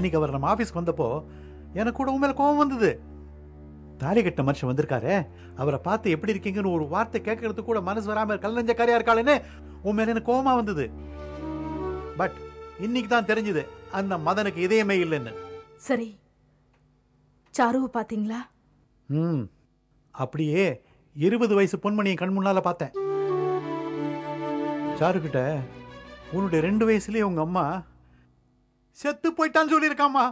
அன்னைக்கு அவர் நம்ம ஆபீஸ்க்கு வந்தப்போ எனக்கு கூட உண்மையில கோபம் வந்தது. தாலி கட்ட மனுஷன் வந்திருக்காரு, அவரை பார்த்து எப்படி இருக்கீங்கன்னு ஒரு வார்த்தை கேட்கறதுக்கு கூட மனசு வராம கல்லஞ்சக்காரியா இருக்காளுன்னு உண்மையில எனக்கு கோபமா வந்தது. பட் இன்னைக்கு தான் தெரிஞ்சது அந்த மதனுக்கு இதயமே இல்லைன்னு. சரி, சாருவை பாத்தீங்களா? அப்படியே 20 வயசு பொன்மணியை கண் முன்னால பார்த்தேன். சாருக்கிட்ட உன்னுடைய 2 வயசுலயே உங்க அம்மா செத்து போயிட்டான்னு சொல்லியிருக்காமா.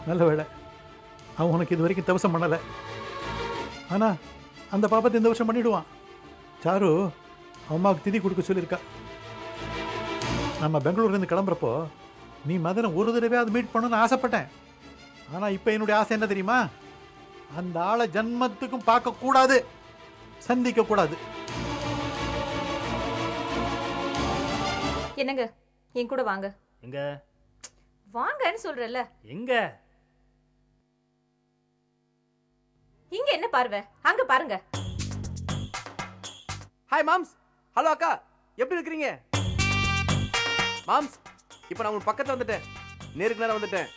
நல்ல வேளை அவன் உனக்கு இது வரைக்கும் தவசம் பண்ணல. ஆனா அந்த பாப்பத்தை இந்த வருஷம் பண்ணிடுவான். சாரு அம்மாவுக்கு திதி கொடுக்க சொல்லியிருக்கா. நம்ம பெங்களூர்ல இருந்து கிளம்புறப்போ நீ மதனை ஒரு தடவையாவது மீட் பண்ணணும்னு ஆசைப்பட்டேன். ஆனா இப்ப என்னுடைய ஆசை என்ன தெரியுமா? அந்த ஆளை ஜன்மத்துக்கும் பார்க்க கூடாது, சந்திக்க கூடாது. என்னங்க, என் கூட வாங்க. எங்க வாங்கன்னு சொல்றல. எங்க? இங்க என்ன பார்வை, அங்க பாருங்க. Hi moms. ஹலோ அக்கா, எப்படி இருக்கீங்க? மாம்ஸ், இப்போ நான் உங்களுக்கு பக்கத்துல வந்துட்டேன், நேருக்கு நேரம் வந்துட்டேன்.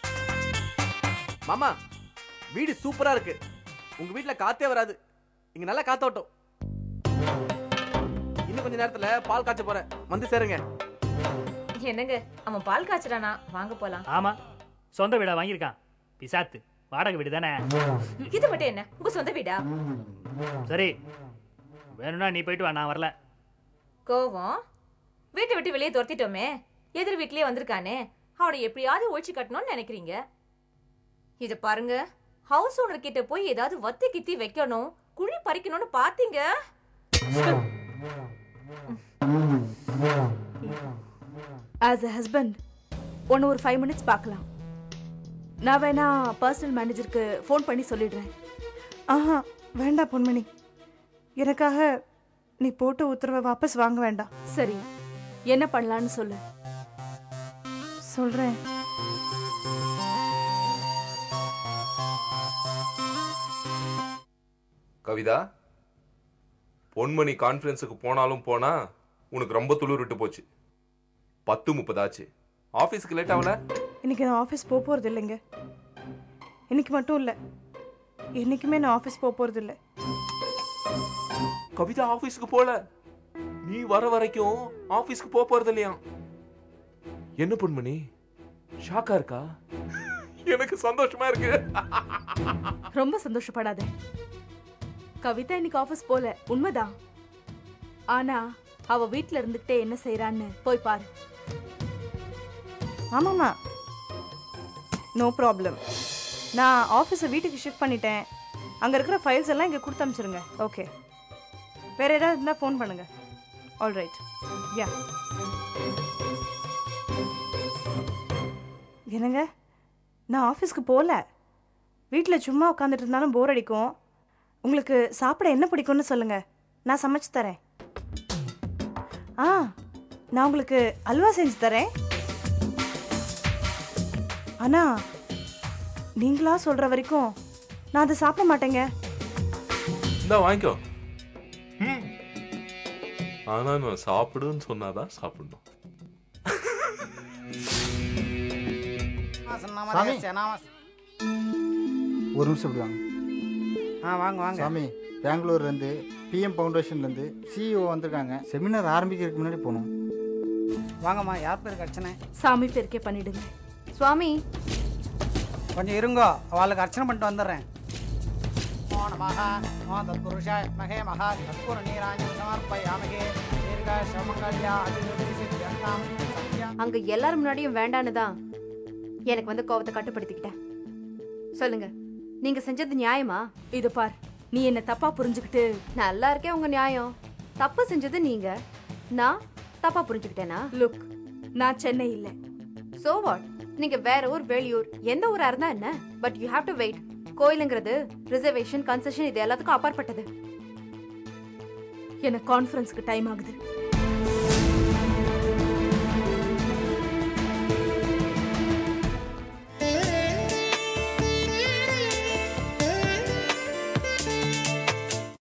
மாமா, வீடு சூப்பரா இருக்கு. உங்க வீட்டுல காத்தே வராது, இங்க நல்லா காத்தோட்டம். இன்னும் கொஞ்ச நேரத்துல பால் காய்ச்ச போறேன், வந்து சேருங்க. என்னங்க, அவன் பால் காய்ச்சறானா? வாங்க போலாம். ஆமா, சொந்த வீடா வாங்கியிருக்கான். பிசாத்து, வாடகை வீடு தானே. இது மட்டும் என்ன, உங்க சொந்த வீடா? சரி, வேணும்னா நீ போயிட்டு வா, நான் வரல. கோவம்? வீட்டை விட்டு வெளியே துரத்திட்டோமே, எதிர் வீட்லயே வந்திருக்கானே, அவனை எப்படியாவது ஒழிச்சு கட்டணும்னு நினைக்கிறீங்க. இத பாருங்க, ஹவுஸ் ஓனர் கிட்ட போய் ஏதாவது வத்தி கித்தி வைக்கணும், குழி பறிக்கணும்னு பாத்தீங்க. ஆஸ் எ ஹஸ்பண்ட் ஒன்று ஒரு 5 minutes பார்க்கலாம். நான் வேணா பர்சனல் மேனேஜருக்கு ஃபோன் பண்ணி சொல்லிடுறேன். ஆஹா வேண்டாம் பொன்மணி, எனக்காக நீ போட்ட உத்தரவை வாபஸ் வாங்க வேண்டாம். சரி, என்ன பண்ணலான்னு சொல்லு. சொல்றேன். கவிதா, பொன்மணி கான்ஃபரன்ஸுக்கு போனாலும் போனா உனக்கு ரொம்ப துளிர் விட்டு போச்சு. 10:30 ஆச்சு, ஆஃபீஸ்க்கு லேட் ஆகல. இன்னைக்கு நான் ஆஃபீஸ் போக போகிறது இல்லைங்க. இன்னைக்கு மட்டும் இல்லை, என்னைக்குமே நான் ஆஃபீஸ் போக போகிறது இல்லை. கவிதா ஆஃபீஸ்க்கு போல, நீ வர வரைக்கும் ஆஃபீஸ்க்கு போக போறது இல்லையா? என்ன பொன்மணி, ஷாக்கா இருக்கா? எனக்கு சந்தோஷமா இருக்கு. ரொம்ப சந்தோஷப்படாத. கவிதா இன்னைக்கு ஆஃபீஸ் போல, உண்மைதான். ஆனா அவ வீட்டில் இருந்துகிட்டே என்ன செய்யறான்னு போய் பாரு. ஆமாம்மா, நோ ப்ராப்ளம். நான் ஆஃபீஸை வீட்டுக்கு ஷிஃப்ட் பண்ணிட்டேன். அங்கே இருக்கிற ஃபைல்ஸ் எல்லாம் இங்கே கொடுத்து அனுப்பிச்சிருங்க. ஓகே, வேறு ஏதாவது இருந்தால் ஃபோன் பண்ணுங்க. ஆல் ரைட், யா. என்னங்க, நான் ஆஃபீஸ்க்கு போகல, வீட்டில் சும்மா உட்காந்துட்டு இருந்தாலும் போர் அடிக்கும். உங்களுக்கு சாப்பிட என்ன பிடிக்கும்னு சொல்லுங்கள், நான் சமைச்சு தரேன். நான் உங்களுக்கு அல்வா செஞ்சு தரேன். ஆனால் நீங்களா சொல்கிற வரைக்கும் நான் அதை சாப்பிட மாட்டேங்க. இந்த வாங்கிக்கோ. ஆனா நான் சாப்பிடுன்னு சொன்னாதான் சாப்பிடணும். ஒரு நிமிஷம் இப்படி வாங்க. வாங்க வாங்க சாமி, பெங்களூர்லேருந்து பிஎம் ஃபவுண்டேஷன்லேருந்து சிஇஓ வந்திருக்காங்க. செமினார் ஆரம்பிக்கிறதுக்கு முன்னாடி போகணும். வாங்கம்மா. யார் பேருக்கு அர்ச்சனை? சாமி பேருக்கே பண்ணிடுங்க. சுவாமி கொஞ்சம் இருங்கோ, அவளுக்கு அர்ச்சனை பண்ணிட்டு வந்துடுறேன். அங்க எல்லாரும் முன்னாடியும் வேண்டான்னு தான் எனக்கு வந்து கோவத்தை கட்டுப்படுத்திக்கிட்டேன். சொல்லுங்க, நீங்க செஞ்சது நியாயமா? இது பார், நீ என்ன தப்பா புரிஞ்சுக்கிட்டு. நல்லா இருக்கே உங்க நியாயம். தப்பு செஞ்சது நீங்க, நான் தப்பா புரிஞ்சுக்கிட்டேனா? லுக், நான் சென்னை இல்ல. So what? நீங்க வேற ஊர், வெளியூர், எந்த ஊரா இருந்தா என்ன? But you have to wait. கோயிலுங்கிறது ரிசர்வேஷன், கன்செஷன், இது எல்லாத்துக்கும் அப்பாற்பட்டது. எனக்கு கான்ஃபரன்ஸ்க்கு டைம் ஆகுது.